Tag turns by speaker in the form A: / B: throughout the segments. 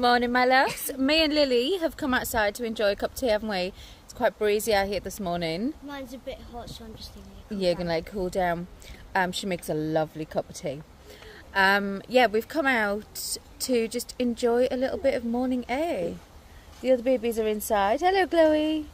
A: Morning, my loves. Me and Lily have come outside to enjoy a cup of tea, haven't we? It's quite breezy out here this morning.
B: Mine's a bit hot, so I'm just thinking.
A: You're gonna like cool down. She makes a lovely cup of tea. Yeah, we've come out to just enjoy a little bit of morning air. The other babies are inside. Hello, Chloe.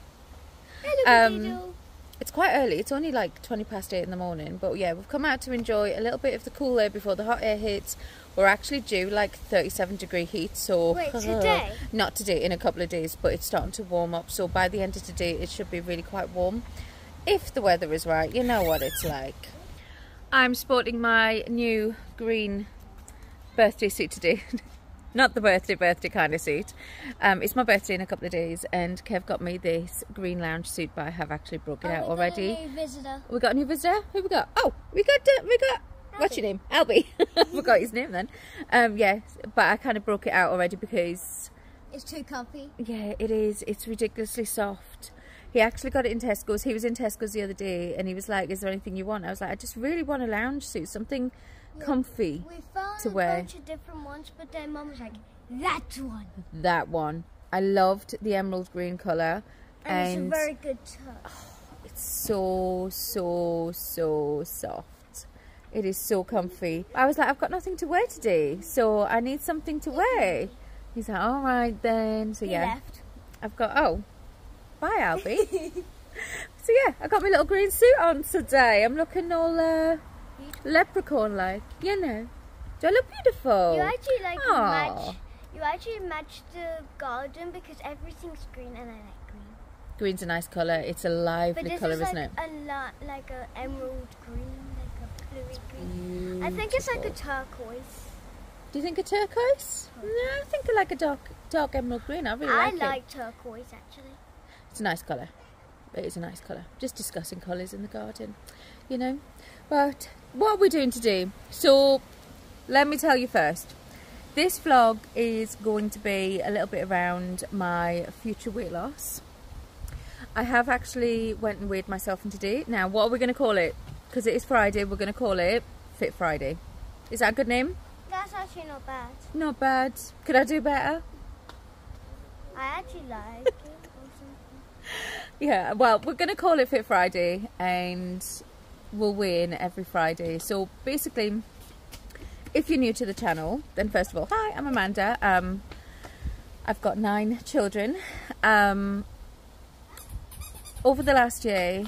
B: Hello,
A: It's quite early. It's only like 8:20 in the morning. But yeah, we've come out to enjoy a little bit of the cool air before the hot air hits. We're actually due like 37-degree heat. So
B: wait, today?
A: Not today, in a couple of days. But it's starting to warm up. So by the end of today, it should be really quite warm. If the weather is right, you know what it's like. I'm sporting my new green birthday suit today. Not the birthday kind of suit. It's my birthday in a couple of days, and Kev got me this green lounge suit, but I have actually broken it out already.
B: We got a new visitor.
A: We got a new visitor? Who we got? Oh, we got what's your name? Albie. I forgot his name then. Yeah, but I kind of broke it out already because
B: it's too comfy.
A: Yeah, it is. It's ridiculously soft. He actually got it in Tesco's. He was in Tesco's the other day, and he was like, "Is there anything you want?" I was like, "I just really want a lounge suit, something comfy
B: we found
A: to wear."
B: a bunch of different ones, but then Mum was like, "That one."
A: That one. I loved the emerald green colour,
B: and it's a very good touch.
A: It's so soft. It is so comfy. I was like, I've got nothing to wear today, so I need something to wear. He's like, all right then. So yeah,
B: left.
A: I've got bye Albie. So yeah, I got my little green suit on today. I'm looking all leprechaun-like, you know. Do I look beautiful?
B: You actually match. You actually match the garden because everything's green, and I like green.
A: Green's a nice colour. It's a lively colour, isn't it?
B: Like an emerald green, like a bluey green.
A: Beautiful.
B: I think it's like a turquoise.
A: Do you think a turquoise? No, I think I like a dark emerald green. I really like it.
B: I like turquoise actually.
A: It's a nice colour. It is a nice colour. Just discussing colours in the garden, you know. But what are we doing today? So let me tell you first. This vlog is going to be a little bit around my future weight loss. I have actually went and weighed myself in today. Now, what are we going to call it? Because it is Friday, we're going to call it Fit Friday. Is that a good name?
B: That's actually not bad.
A: Not bad. Could I do better?
B: I actually like it.
A: Yeah, well, we're going to call it Fit Friday, and we'll weigh in every Friday. So basically, if you're new to the channel, then first of all, hi, I'm Amanda. I've got 9 children. Over the last year,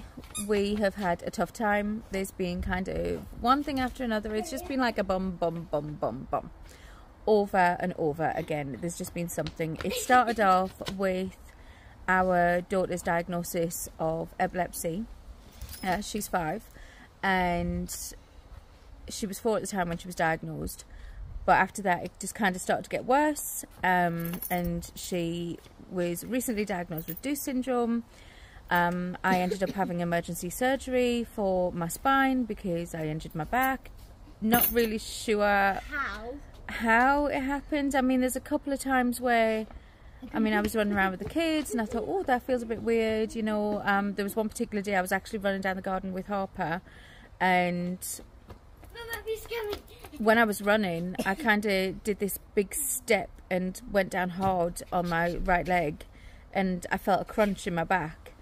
A: we have had a tough time. There's been kind of one thing after another. It's just been like a bum. Over and over again. There's just been something. It started off with our daughter's diagnosis of epilepsy. She's 5, and she was 4 at the time when she was diagnosed, but after that it just kind of started to get worse, and she was recently diagnosed with Down syndrome. I ended up having emergency surgery for my spine because I injured my back. Not really sure how it happened. I mean, there's a couple of times where I was running around with the kids and I thought, oh, that feels a bit weird, you know. There was one particular day I was actually running down the garden with Harper, and when I was running, I kind of did this big step and went down hard on my right leg, and I felt a crunch in my back.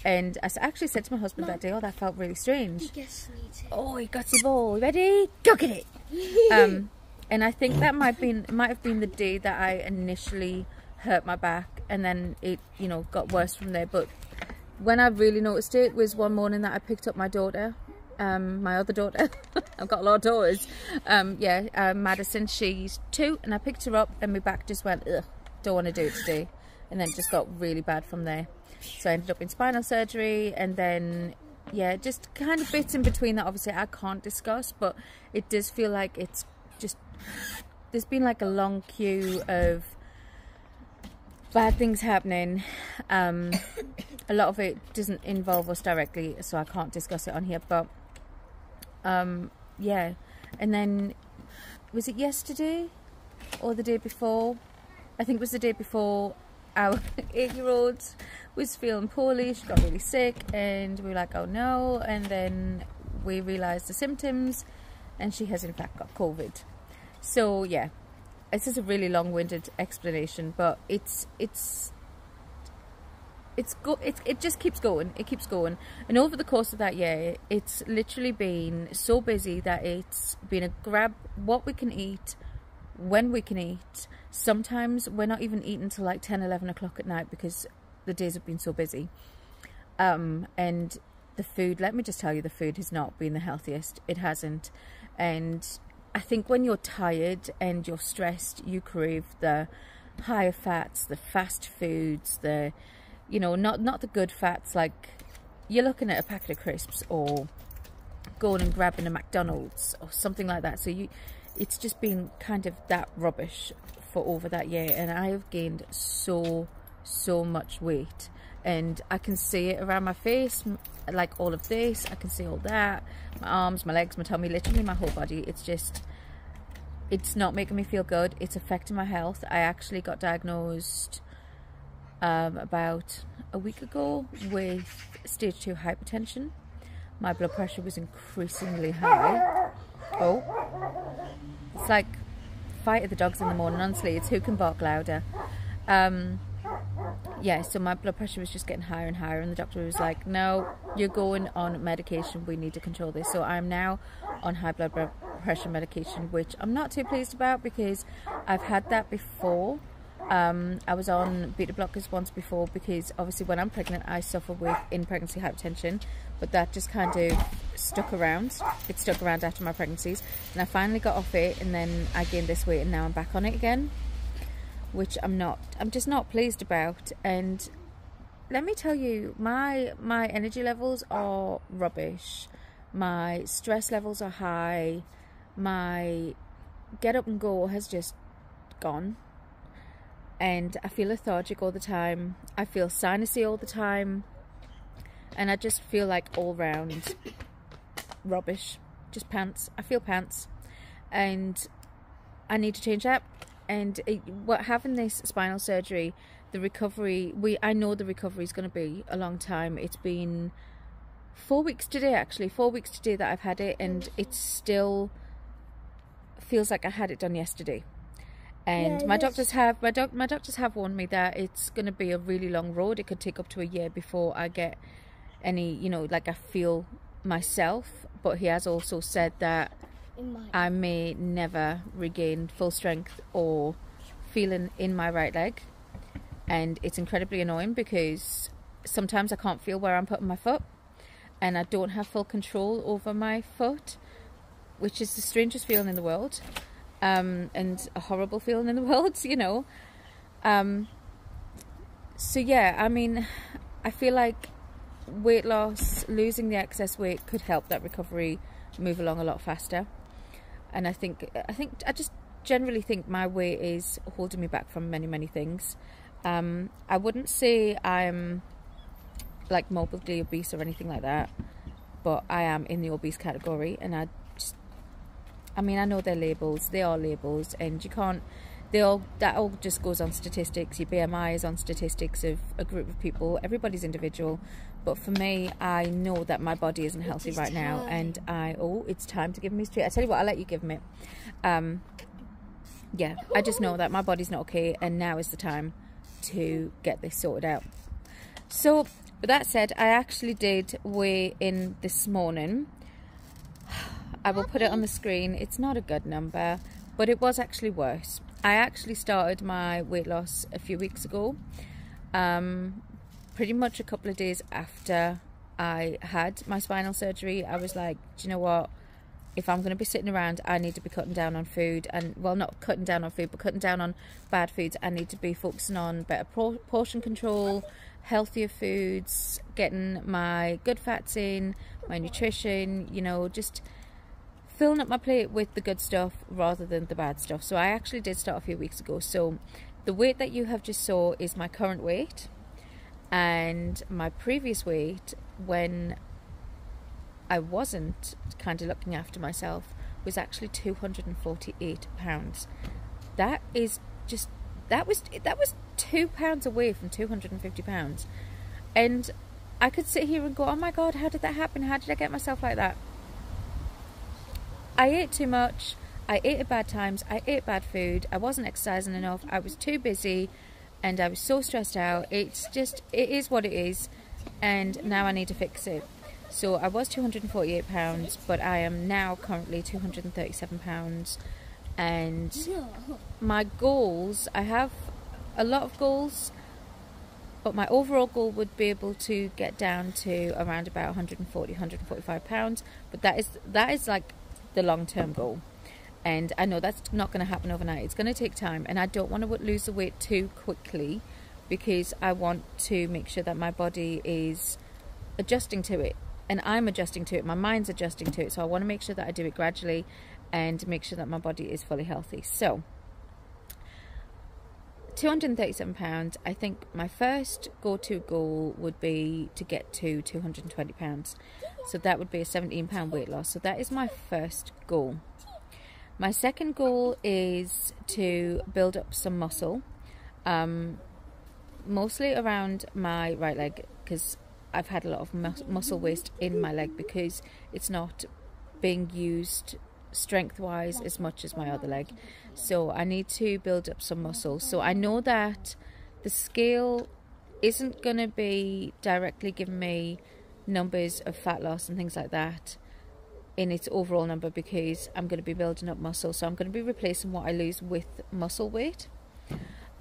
A: And I actually said to my husband that day, oh, that felt really strange. Oh, he got the ball. Ready? Go get it. And I think that might have been the day that I initially hurt my back, and then it, you know, got worse from there. But when I really noticed it was one morning that I picked up my daughter, my other daughter. I've got a lot of daughters. Madison, she's 2, and I picked her up and my back just went, ugh, don't want to do it today. And then it just got really bad from there. So I ended up in spinal surgery, and then yeah, just kind of bits in between that obviously I can't discuss, but it does feel like it's just, there's been like a long queue of bad things happening. A lot of it doesn't involve us directly, so I can't discuss it on here, but yeah. And then, was it yesterday or the day before? I think it was the day before, our 8-year-old was feeling poorly. She got really sick, and we were like, oh no. And then we realised the symptoms, and she has in fact got COVID. So yeah, this is a really long-winded explanation, but it just keeps going. It keeps going, and over the course of that year, it's literally been so busy that it's been a grab what we can eat, when we can eat. Sometimes we're not even eating till like 10, 11 o'clock at night because the days have been so busy. And the food, let me just tell you, the food has not been the healthiest. It hasn't. And I think when you're tired and you're stressed, you crave the higher fats, the fast foods, the, you know, not the good fats, like you're looking at a packet of crisps or going and grabbing a McDonald's or something like that. So it's just been kind of that rubbish for over that year, and I have gained so much weight, and I can see it around my face, like all of this, I can see all that, my arms, my legs, my tummy, literally my whole body. It's not making me feel good. It's affecting my health. I actually got diagnosed about a week ago with stage 2 hypertension. My blood pressure was increasingly high. Oh, it's like fight of the dogs in the morning, honestly. It's who can bark louder. Yeah, so my blood pressure was just getting higher and higher, and the doctor was like, no, you're going on medication, we need to control this. So I'm now on high blood pressure medication, which I'm not too pleased about because I've had that before. I was on beta blockers once before because obviously when I'm pregnant I suffer with in-pregnancy hypertension, but that just kind of stuck around. It stuck around after my pregnancies, and I finally got off it, and then I gained this weight, and now I'm back on it again, which I'm just not pleased about. And let me tell you, my energy levels are rubbish, my stress levels are high, my get up and go has just gone, and I feel lethargic all the time, I feel sinusy all the time, and I just feel like all round rubbish, just pants. I feel pants, and I need to change that. And having this spinal surgery, the recovery, I know the recovery is going to be a long time. It's been 4 weeks today, actually, 4 weeks today that I've had it, and it still feels like I had it done yesterday. And yeah, my doctors have warned me that it's going to be a really long road. It could take up to a year before I get any, you know, like I feel myself. But he has also said that I may never regain full strength or feeling in my right leg, and it's incredibly annoying because sometimes I can't feel where I'm putting my foot, and I don't have full control over my foot, which is the strangest feeling in the world, and a horrible feeling in the world, you know. So yeah, I mean, I feel like weight loss, losing the excess weight could help that recovery move along a lot faster. And I just generally think my weight is holding me back from many things. I wouldn't say I'm like morbidly obese or anything like that, but I am in the obese category, and I mean, I know they're labels, they are labels, and you can't, that all just goes on statistics. Your BMI is on statistics of a group of people, everybody's individual. But for me, I know that my body isn't healthy right now, and it's time to give me straight. I tell you what, I'll let you give me. Yeah, I just know that my body's not okay, and now is the time to get this sorted out. So, with that said, I actually did weigh in this morning. I will put it on the screen. It's not a good number, but it was actually worse. I actually started my weight loss a few weeks ago. Pretty much a couple of days after I had my spinal surgery, I was like, do you know what? If I'm going to be sitting around, I need to be cutting down on food. And, well, not cutting down on food, but cutting down on bad foods. I need to be focusing on better portion control, healthier foods, getting my good fats in, my nutrition, you know, just filling up my plate with the good stuff rather than the bad stuff. So I actually did start a few weeks ago. So the weight that you have just saw is my current weight. And my previous weight, when I wasn't kind of looking after myself, was actually 248 pounds. That is just, that was 2 pounds away from 250 pounds. And I could sit here and go, oh my God, how did that happen? How did I get myself like that? I ate too much. I ate at bad times, I ate bad food, I wasn't exercising enough, I was too busy, and I was so stressed out. It is what it is, and now I need to fix it. So I was £248, but I am now currently £237. And my goals, I have a lot of goals, but my overall goal would be able to get down to around about £145. But that is like the long-term goal. And I know that's not going to happen overnight. It's going to take time, and I don't want to lose the weight too quickly, because I want to make sure that my body is adjusting to it, and I'm adjusting to it, my mind's adjusting to it. So I want to make sure that I do it gradually and make sure that my body is fully healthy. So £237. I think my first go-to goal would be to get to £220. So that would be a £17 weight loss. So that is my first goal. My second goal is to build up some muscle, mostly around my right leg, because I've had a lot of muscle waste in my leg because it's not being used strength-wise as much as my other leg. So I need to build up some muscle. So I know that the scale isn't going to be directly giving me numbers of fat loss and things like that in its overall number, because I'm going to be building up muscle. So I'm going to be replacing what I lose with muscle weight,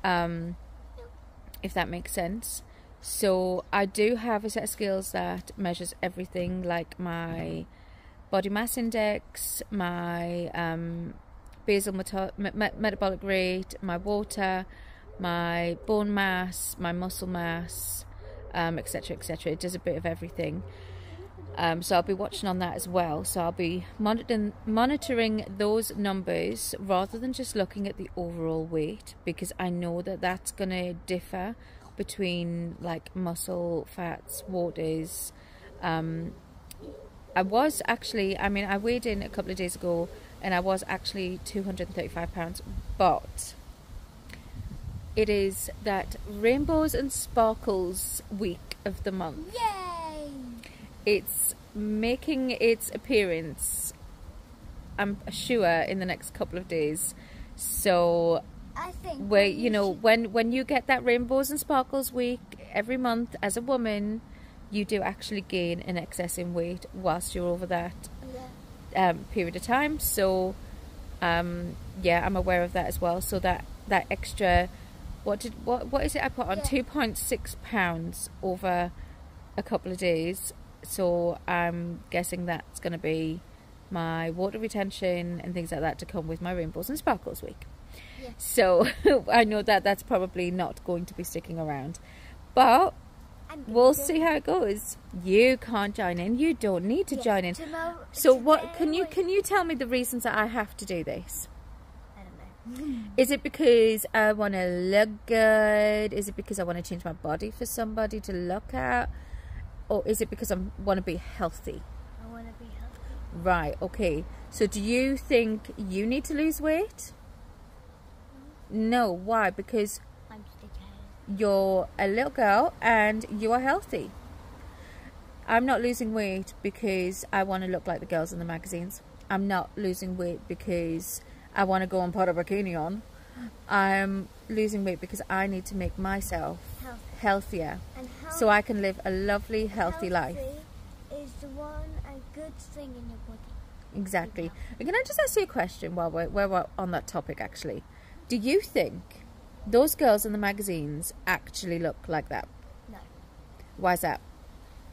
A: if that makes sense. So I do have a set of scales that measures everything, like my body mass index, my basal metabolic rate, my water, my bone mass, my muscle mass, etc, etc. It does a bit of everything. So I'll be watching on that as well. So I'll be monitoring those numbers rather than just looking at the overall weight, because I know that that's going to differ between like muscle, fats, waters. I was actually, I weighed in a couple of days ago and I was actually £235, but it is that Rainbows and Sparkles week of the month.
B: Yay!
A: It's making its appearance, I'm sure, in the next couple of days. So
B: I think
A: where, you know, when you get that Rainbows and Sparkles week every month as a woman, you do actually gain an excess in weight whilst you're over that period of time. So yeah, I'm aware of that as well. So that extra, what is it I put on? 2.6 pounds over a couple of days. So I'm guessing that's going to be my water retention and things like that to come with my Rainbows and Sparkles week. Yeah. So I know that that's probably not going to be sticking around, but we'll see how it goes. You can't join in. You don't need to join in. So what can you tell me the reasons that I have to do this?
B: I don't know.
A: Is it because I want to look good? Is it because I want to change my body for somebody to look at? Or is it because I want to be healthy?
B: I want to be healthy.
A: Right, okay. So do you think you need to lose weight? No, why? Because
B: I'm stick-headed.
A: You're a little girl and you are healthy. I'm not losing weight because I want to look like the girls in the magazines. I'm not losing weight because I want to go and put a bikini on. I'm losing weight because I need to make myself healthier, so I can live a lovely, healthy life.
B: Is the one a good thing in your body?
A: Exactly. And can I just ask you a question while we're on that topic, actually? Do you think those girls in the magazines actually look like that?
B: No.
A: Why is that?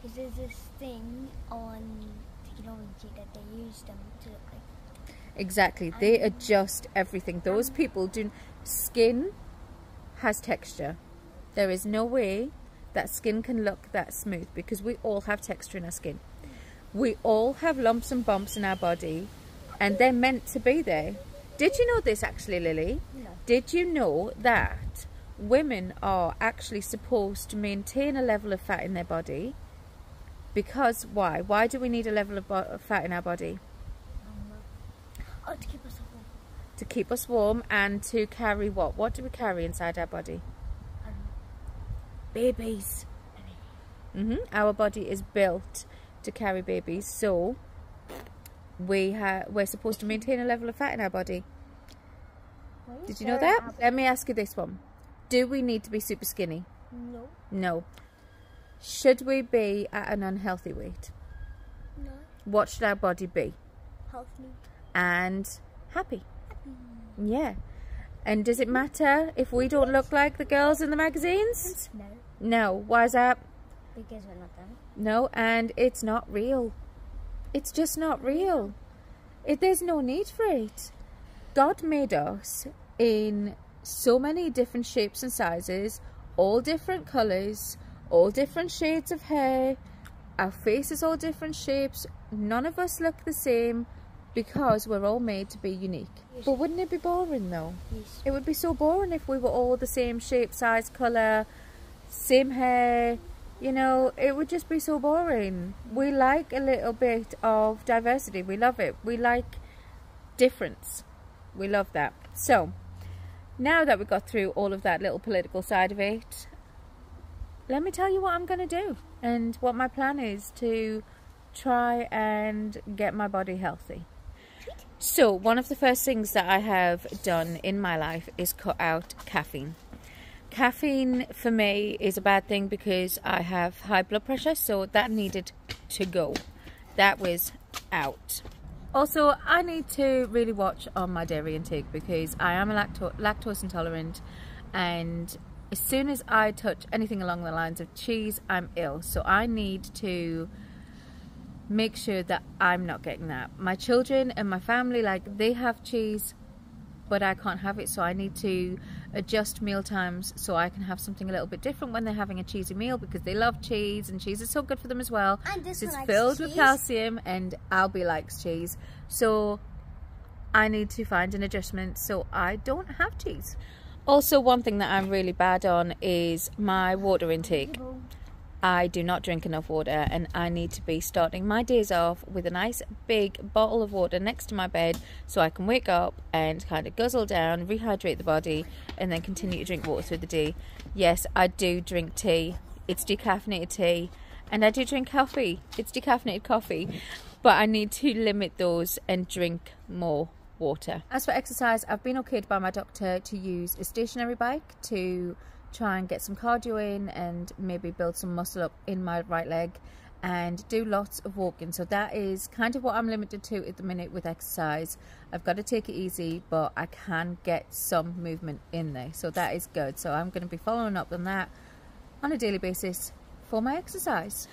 B: Because there's this thing on technology that they use them to look like.
A: Exactly. They adjust everything. Those people do. Skin has texture. There is no way that skin can look that smooth, because we all have texture in our skin. We all have lumps and bumps in our body, and they're meant to be there. Did you know this, actually, Lily?
B: No.
A: Did you know that women are actually supposed to maintain a level of fat in their body? Because why? Why do we need a level of fat in our body?
B: Oh, to keep us warm.
A: To keep us warm and to carry what? What do we carry inside our body? Babies. Our body is built to carry babies. So we're supposed to maintain a level of fat in our body. Did you know that? Let me ask you this one. Do we need to be super skinny?
B: No.
A: No. Should we be at an unhealthy weight?
B: No.
A: What should our body be?
B: Healthy.
A: And happy.
B: Happy.
A: Yeah. And does it matter if we don't look like the girls in the magazines?
B: No.
A: No. Why is that?
B: Because we're not them.
A: No, and it's not real. It's just not real. There's no need for it. God made us in so many different shapes and sizes, all different colours, all different shades of hair. Our faces all different shapes. None of us look the same because we're all made to be unique. Yes. But wouldn't it be boring though?
B: Yes.
A: It would be so boring if we were all the same shape, size, colour, same hair. You know, it would just be so boring. We like a little bit of diversity. We love it. We like difference. We love that. So, now that we got through all of that little political side of it, let me tell you what I'm going to do and what my plan is to try and get my body healthy. So, one of the first things that I have done in my life is cut out caffeine. Caffeine for me is a bad thing because I have high blood pressure, so that needed to go. That was out. Also, I need to really watch on my dairy intake because I am a lactose intolerant, and as soon as I touch anything along the lines of cheese, I'm ill. So I need to make sure that I'm not getting that. My children and my family, like, they have cheese, but I can't have it, so I need to adjust meal times so I can have something a little bit different when they're having a cheesy meal, because they love cheese and cheese is so good for them as well.
B: And this
A: it's
B: one
A: filled
B: likes
A: with calcium, and Albie likes cheese, so I need to find an adjustment so I don't have cheese. Also, one thing that I'm really bad on is my water intake. I do not drink enough water, and I need to be starting my days off with a nice big bottle of water next to my bed so I can wake up and kind of guzzle down, rehydrate the body, and then continue to drink water through the day. Yes, I do drink tea. It's decaffeinated tea. And I do drink coffee. It's decaffeinated coffee. But I need to limit those and drink more water. As for exercise, I've been okayed by my doctor to use a stationary bike to try and get some cardio in and maybe build some muscle up in my right leg and do lots of walking. So that is kind of what I'm limited to at the minute with exercise. I've got to take it easy, but I can get some movement in there, so that is good. So I'm going to be following up on that on a daily basis for my exercise.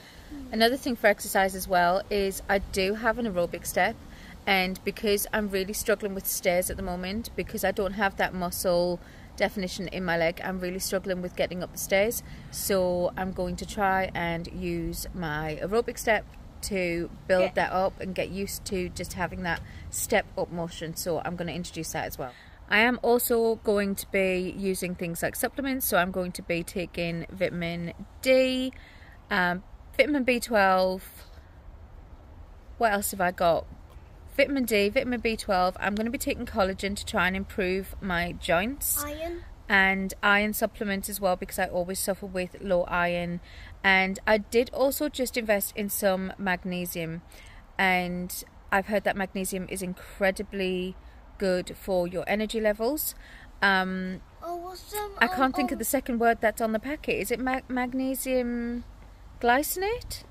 A: Another thing for exercise as well is I do have an aerobic step, and because I'm really struggling with stairs at the moment, because I don't have that muscle definition in my leg, I'm really struggling with getting up the stairs. So I'm going to try and use my aerobic step to build that up and get used to just having that step up motion. So I'm going to introduce that as well. I am also going to be using things like supplements. So I'm going to be taking vitamin D, vitamin B12. What else have I got? Vitamin D, vitamin B12. I'm going to be taking collagen to try and improve my joints.
B: Iron.
A: And iron supplements as well, because I always suffer with low iron. And I did also just invest in some magnesium. And I've heard that magnesium is incredibly good for your energy levels. I can't think of the second word that's on the packet. Is it magnesium glycinate?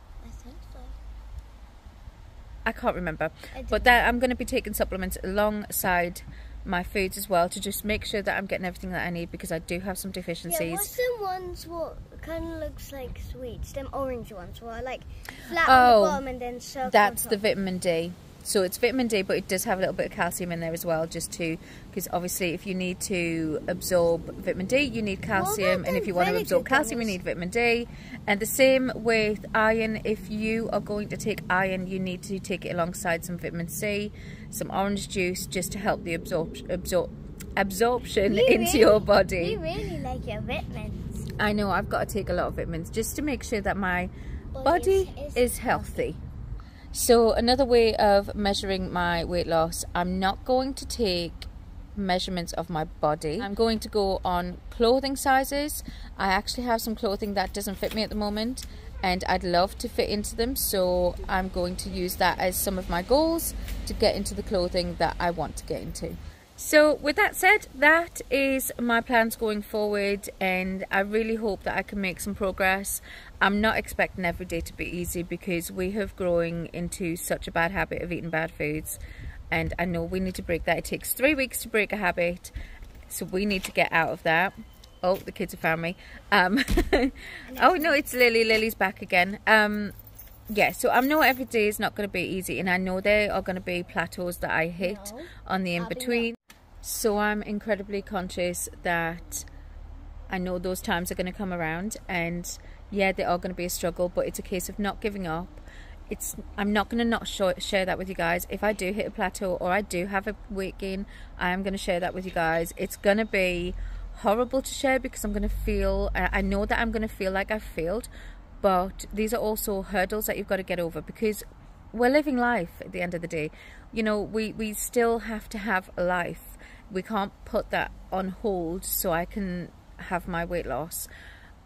A: I can't remember, but that I'm going to be taking supplements alongside my foods as well to just make sure that I'm getting everything that I need, because I do have some deficiencies.
B: Yeah, what's them ones what kind of looks like sweets? Them orange ones what are like flat on the bottom and then circle.
A: That's the vitamin D. So it's vitamin D, but it does have a little bit of calcium in there as well, just to, because obviously if you need to absorb vitamin D, you need calcium, and if you want to absorb calcium, you need vitamin D. And the same with iron. If you are going to take iron, you need to take it alongside some vitamin C, some orange juice, just to help the absorption into your body.
B: You really like your vitamins.
A: I know, I've got to take a lot of vitamins just to make sure that my body is healthy. So another way of measuring my weight loss, I'm not going to take measurements of my body. I'm going to go on clothing sizes. I actually have some clothing that doesn't fit me at the moment, and I'd love to fit into them, so I'm going to use that as some of my goals to get into the clothing that I want to get into. So with that said, that is my plans going forward, and I really hope that I can make some progress. I'm not expecting every day to be easy because we have grown into such a bad habit of eating bad foods, and I know we need to break that. It takes 3 weeks to break a habit, so we need to get out of that. Oh, the kids have found me. Oh no, it's Lily. Lily's back again. Yeah, so I know every day is not going to be easy, and I know there are going to be plateaus that I hit on the in-between. So I'm incredibly conscious that I know those times are going to come around, and yeah, they are going to be a struggle, but it's a case of not giving up. I'm not going to not share that with you guys. If I do hit a plateau or I do have a weight gain, I am going to share that with you guys. It's going to be horrible to share because I'm going to feel, I know that I'm going to feel like I've failed, but these are also hurdles that you've got to get over because we're living life at the end of the day. You know, we still have to have a life. We can't put that on hold so I can have my weight loss.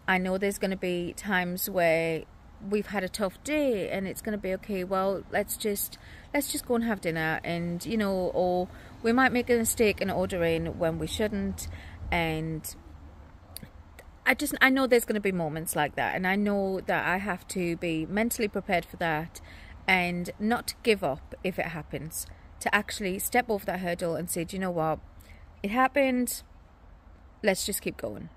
A: I know there's going to be times where we've had a tough day and it's going to be okay, well, let's just go and have dinner, and you know, or we might make a mistake in ordering when we shouldn't, and I know there's going to be moments like that, and I know that I have to be mentally prepared for that and not to give up if it happens, to actually step over that hurdle and say, do you know what, it happened, let's just keep going.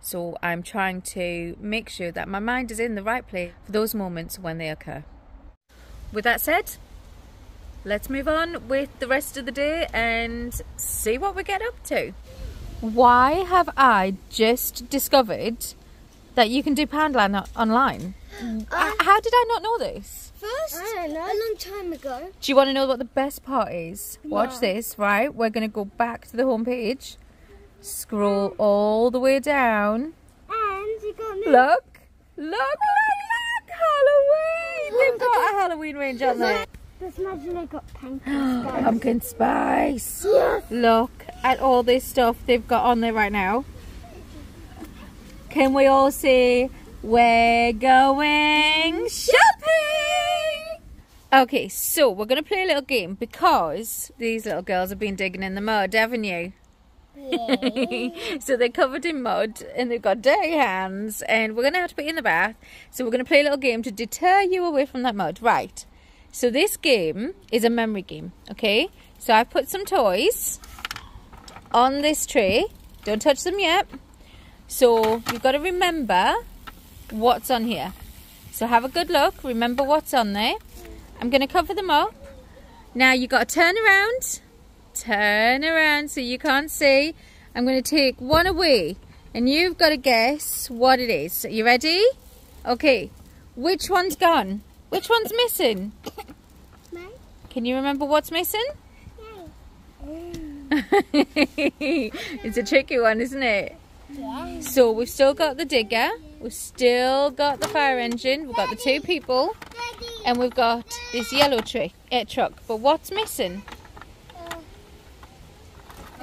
A: So I'm trying to make sure that my mind is in the right place for those moments when they occur. With that said, let's move on with the rest of the day and see what we get up to. Why have I just discovered that you can do Poundland online? How did I not know this?
B: First, I don't know. A long time ago.
A: Do you want to know what the best part is? Yeah. Watch this, right? We're going to go back to the home page. Scroll all the way down.
B: And you got me.
A: Look! Halloween! They've got a Halloween range on there.
B: Just imagine they got pumpkin spice.
A: Pumpkin spice.
B: Yes.
A: Look at all this stuff they've got on there right now. Can we all say, we're going shopping? Okay, so we're going to play a little game because these little girls have been digging in the mud, haven't you?
B: Yeah.
A: So they're covered in mud and they've got dirty hands, and we're going to have to put you in the bath. So we're going to play a little game to deter you away from that mud. Right. So this game is a memory game, okay? So I've put some toys on this tray. Don't touch them yet. So you've got to remember what's on here. So have a good look. Remember what's on there. I'm going to cover them up. Now you've got to turn around. Turn around so you can't see. I'm going to take one away and you've got to guess what it is. Are you ready? Okay. Which one's gone? Which one's missing? Can you remember what's missing? It's a tricky one, isn't it?
B: Yeah.
A: So we've still got the digger, we've still got the fire engine, we've got the two people, and we've got this yellow truck. But what's missing?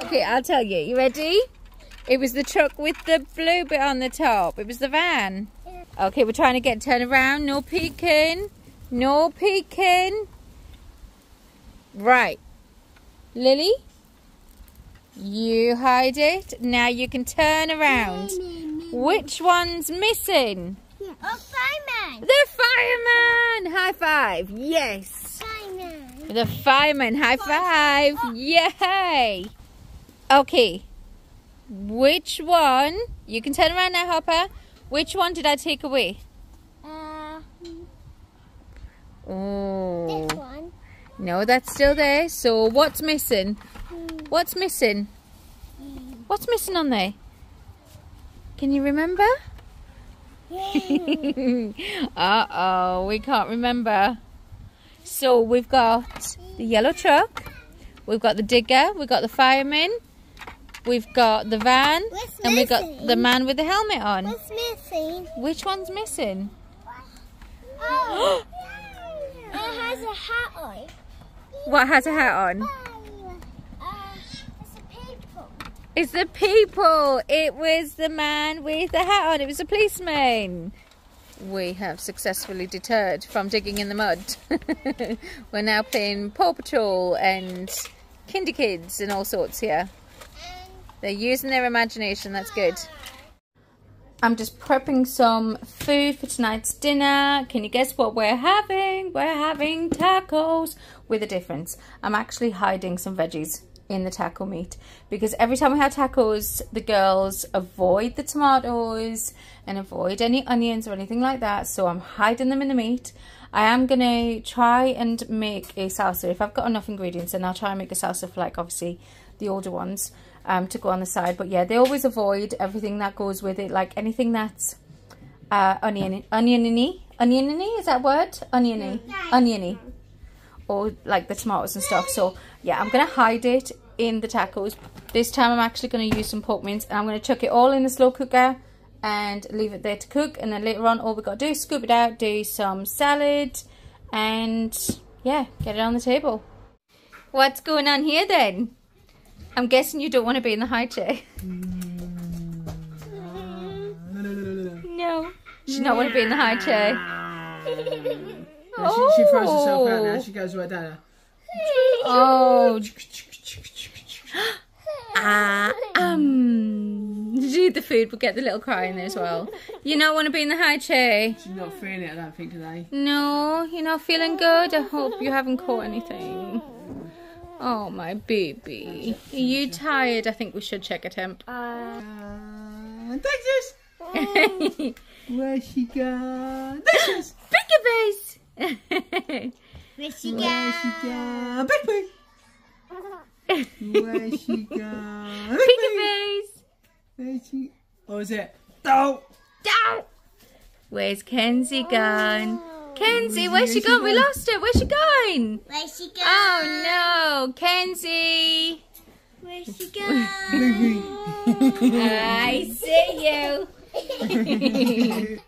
A: Okay, I'll tell you. You ready? It was the truck with the blue bit on the top. It was the van. Okay, we're trying to turn around. No peeking. No peeking. Right. Lily, you hide it. Now you can turn around. Which one's missing?
B: Oh, fireman.
A: The fireman. High five. Yes.
B: Fireman.
A: The fireman. High five. Yay. Okay. Which one? You can turn around now, Hopper. Which one did I take away? Oh.
B: This one.
A: No, that's still there. So what's missing? What's missing? What's missing on there? Can you remember? Uh-oh, we can't remember. So we've got the yellow truck, we've got the digger, we've got the fireman, we've got the van, and we've got the man with the helmet on.
B: What's missing?
A: Which one's missing?
B: Oh. It has a hat on.
A: What has a hat on?
B: It's the people.
A: It's the people. It was the man with the hat on. It was a policeman. we have successfully deterred from digging in the mud. We're now playing Paw Patrol and Kinder Kids and all sorts here. They're using their imagination, that's good. I'm just prepping some food for tonight's dinner. Can you guess what we're having? We're having tacos with a difference. I'm actually hiding some veggies in the taco meat because every time we have tacos, the girls avoid the tomatoes and avoid any onions or anything like that. So I'm hiding them in the meat. I am going to try and make a salsa. If I've got enough ingredients, then I'll try and make a salsa for, like, obviously the older ones. To go on the side, but yeah, they always avoid everything that goes with it, like anything that's oniony, is that a word? Oniony, or like the tomatoes and stuff. So yeah, I'm gonna hide it in the tacos. This time I'm actually gonna use some pork mince, and I'm gonna chuck it all in the slow cooker and leave it there to cook, and then later on all we gotta do is scoop it out, do some salad, and yeah, get it on the table. What's going on here then? I'm guessing you don't want to be in the high chair. No. She does not want to be in the high chair.
C: Oh. She throws herself out now. She goes right down.
A: Oh. Eat the food, but get the little cry in there as well. You not want to be in the high chair?
C: She's not feeling it, I don't think, today.
A: No, you're not feeling good? I hope you haven't caught anything. Oh, my baby. Are you tired? I think we should check a temp.
C: Texas! Where's she gone? Texas!
A: Pick face!
B: Where's she
C: Where's she gone? Big face! Where's she gone?
A: Pick face!
C: Where's she? Or is it? Down!
A: Down! Where's Kenzie gone? Kenzie, where's she gone? We lost her. Where's she gone?
B: Where's she gone?
A: Oh no, Kenzie.
B: Where's she gone?
A: I see you.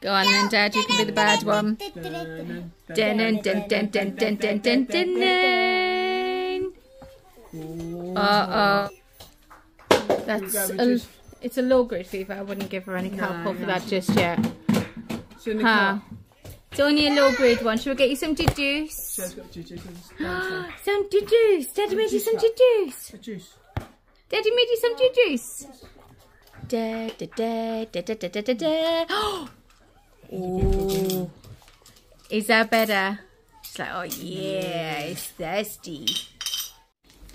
A: Go on then, Dad. You can be the bad one. Dun dun dun dun dun dun dun dun dun dun. It's a low grade fever. I wouldn't give her any Calpol for that just yet. Huh? It's only a low grade one. Shall we get you some juice?
C: Some juice.
A: Some juice. Daddy made you some juice. Daddy made you some juice. Da da da da da da da da da. Oh, is that better? It's like, oh yeah, it's thirsty.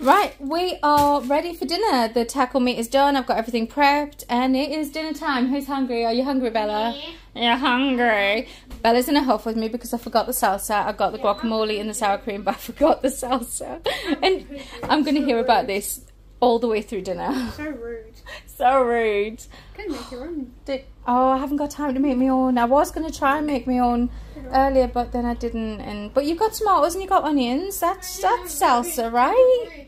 A: Right, we are ready for dinner. The taco meat is done. I've got everything prepped, and it is dinner time. Who's hungry? Are you hungry, Bella? Yeah. You're hungry. Bella's in a huff with me because I forgot the salsa. I got the guacamole and the sour cream, but I forgot the salsa. And I'm going to hear about this all the way through dinner.
B: So rude.
A: So rude.
B: Can make your own.
A: Oh, I haven't got time to make my own. I was going to try and make my own earlier, but then I didn't. But you've got tomatoes and you've got onions. That's salsa, right?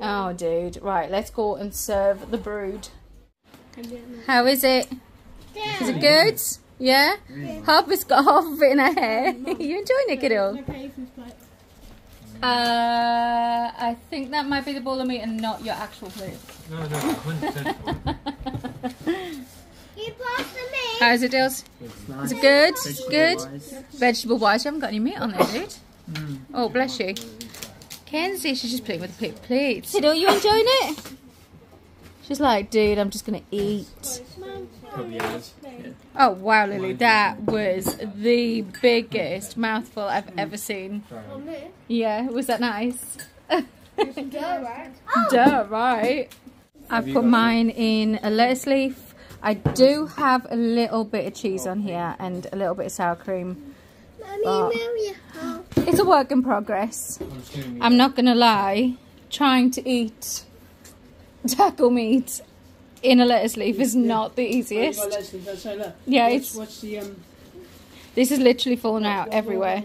A: Oh, dude. Right, let's go and serve the brood. How is it? Is it good? Yeah? Harper's got half of it in her hair. You enjoying it, kiddo? I think that might be the bowl of meat and not your actual plate.
D: No, 100%.
B: You passed the meat.
A: How is it, Dils? Is it good? Good? Vegetable-wise, you haven't got any meat on there, dude. Oh, bless you. Kenzie, she's just playing with the paper plates. Kiddo, you enjoying it? She's like, dude, I'm just going to eat.
D: Probably is. Yeah.
A: Oh, wow, Lily. That was the biggest mouthful I've ever seen. Yeah, was that nice? Duh, right? I've put mine in a lettuce leaf. I do have a little bit of cheese on here and a little bit of sour cream. It's a work in progress. I'm not gonna lie, trying to eat taco meat in a lettuce leaf is not the easiest. Yeah, it's. This is literally falling out everywhere.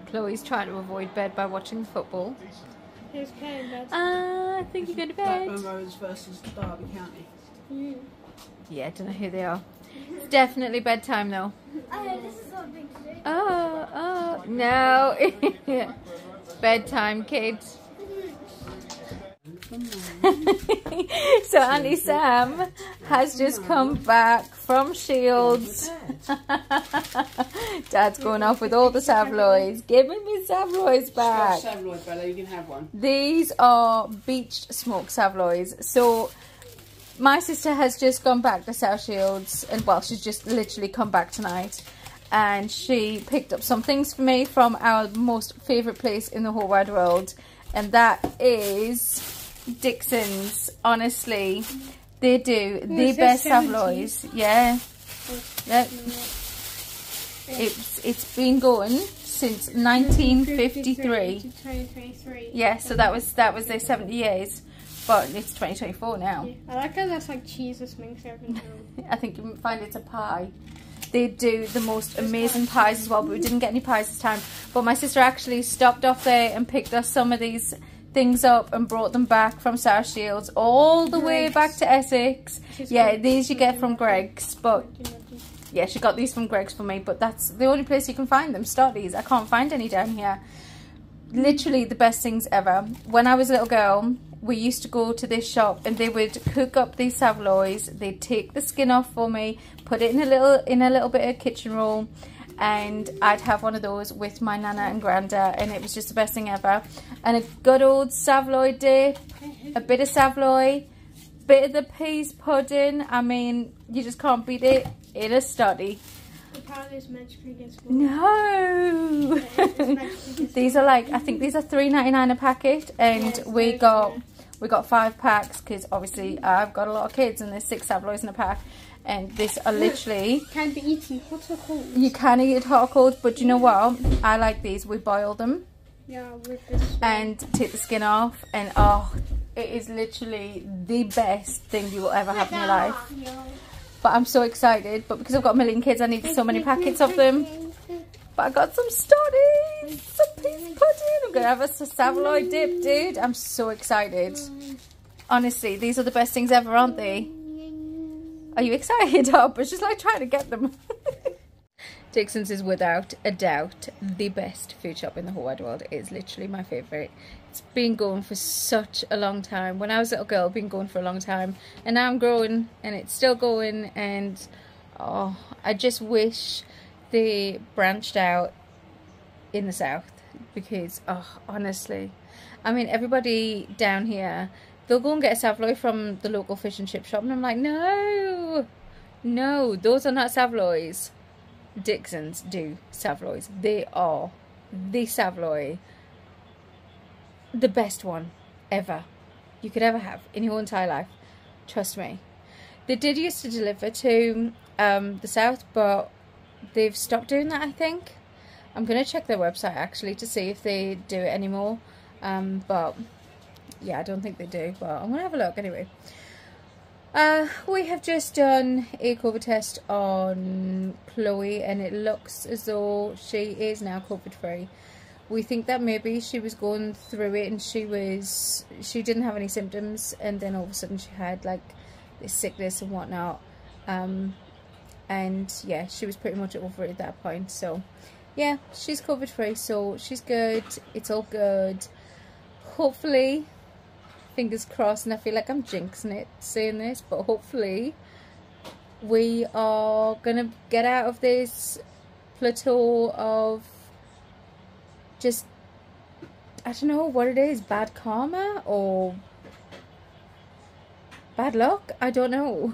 A: Chloe's trying to avoid bed by watching football.
B: Who's playing bed?
A: I think you're going to bed.
C: Blackburn versus Derby County.
A: Yeah, I don't know who they are. It's definitely bedtime though.
B: Oh, this is something to do.
A: Oh, no. It's bedtime, kids. So Auntie Sam has just come back from Shields. Dad's going off with all the Savloys. Give me my Savloys back.
C: Scotch Savloy, Bella, you can have one.
A: These are beached smoked Savloys. So my sister has just gone back to South Shields, and well, she's just literally come back tonight, and she picked up some things for me from our most favourite place in the whole wide world, and that is Dixon's. Honestly, they do the best Savloys. Yeah. Yep. It's been going since 1953.
E: 2023.
A: Yeah, so that was their 70 years. But it's 2024 now.
E: Yeah, I like how that's like cheese or something.
A: I think you find it's a pie. They do the most amazing pies as well, but we didn't get any pies this time. But my sister actually stopped off there and picked us some of these things up and brought them back from South Shields all the way back to Essex. Yeah, these you get from Greg's, but yeah, she got these from Greg's for me, but that's the only place you can find them. Stotties. I can't find any down here. Literally the best things ever. When I was a little girl, we used to go to this shop and they would cook up these Savloys. They'd take the skin off for me, put it in a little bit of kitchen roll, and I'd have one of those with my nana and granda, and it was just the best thing ever. And a good old Savloy dip, a bit of Savloy, bit of the peas pudding. I mean, you just can't beat it in a study. No. These are like, I think these are $3.99 a packet, and we got 5 packs because obviously I've got a lot of kids and there's 6 Savloys in a pack, and these are literally
E: can be eaten hot or cold.
A: You can eat it hot or cold, but you know what? I like these. We boil them.
E: Yeah, with this
A: and take the skin off, and oh, it is literally the best thing you will ever have in your life. But I'm so excited, but because I've got a million kids I need so many packets of them. But I got some stotties, some peas pudding, I'm gonna have a Savloy dip, dude. I'm so excited. Honestly, these are the best things ever, aren't they? Are you excited? Oh, but it's just like trying to get them. Dixon's is without a doubt the best food shop in the whole wide world. It is literally my favourite. It's been going for such a long time. When I was a little girl, it's been going for a long time, and now I'm growing and it's still going, and oh, I just wish they branched out in the south, because oh, honestly, I mean, everybody down here, they'll go and get a Savloy from the local fish and chip shop, and I'm like, no, those are not Savloys. Dixon's do Savloys. They are the Savloy, the best one ever you could ever have in your entire life. Trust me. They did used to deliver to the south, but they've stopped doing that, I think. I'm going to check their website actually to see if they do it anymore. But yeah, I don't think they do, but I'm going to have a look anyway. We have just done a COVID test on Chloe, and it looks as though she is now COVID free. We think that maybe she was going through it and she didn't have any symptoms, and then all of a sudden she had like this sickness and whatnot. And yeah, she was pretty much over it at that point. So yeah, she's COVID free, so she's good. It's all good. Hopefully, fingers crossed, and I feel like I'm jinxing it saying this, but hopefully we are gonna get out of this plateau of just, I don't know what it is, bad karma or bad luck, I don't know,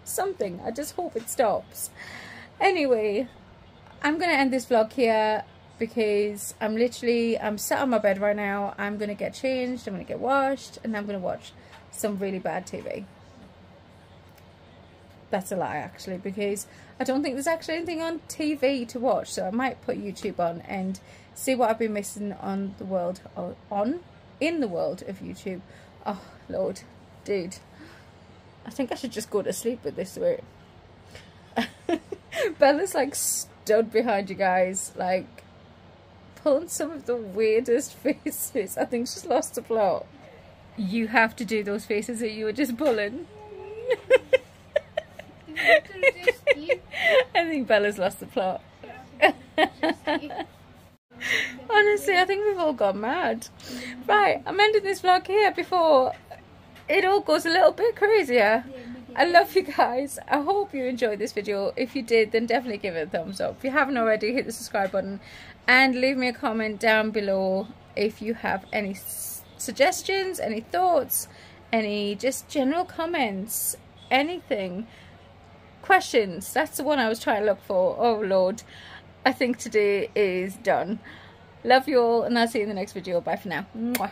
A: something. I just hope it stops. Anyway, I'm gonna end this vlog here because I'm sat on my bed right now. I'm gonna get changed, I'm gonna get washed, and I'm gonna watch some really bad TV. That's a lie actually, because I don't think there's actually anything on TV to watch, so I might put YouTube on and see what I've been missing on the world, in the world of YouTube. Oh Lord, dude, I think I should just go to sleep with this way. Bella's like stood behind you guys, like pulling some of the weirdest faces. I think she's lost the plot. You have to do those faces that you were just pulling. I think Bella's lost the plot. Honestly, I think we've all gone mad. Right, I'm ending this vlog here before it all goes a little bit crazier. I love you guys. I hope you enjoyed this video. If you did, then definitely give it a thumbs up. If you haven't already, hit the subscribe button and leave me a comment down below if you have any suggestions, any thoughts, any just general comments, anything, questions. That's the one I was trying to look for. Oh Lord, I think today is done. Love you all, and I'll see you in the next video. Bye for now. Mwah.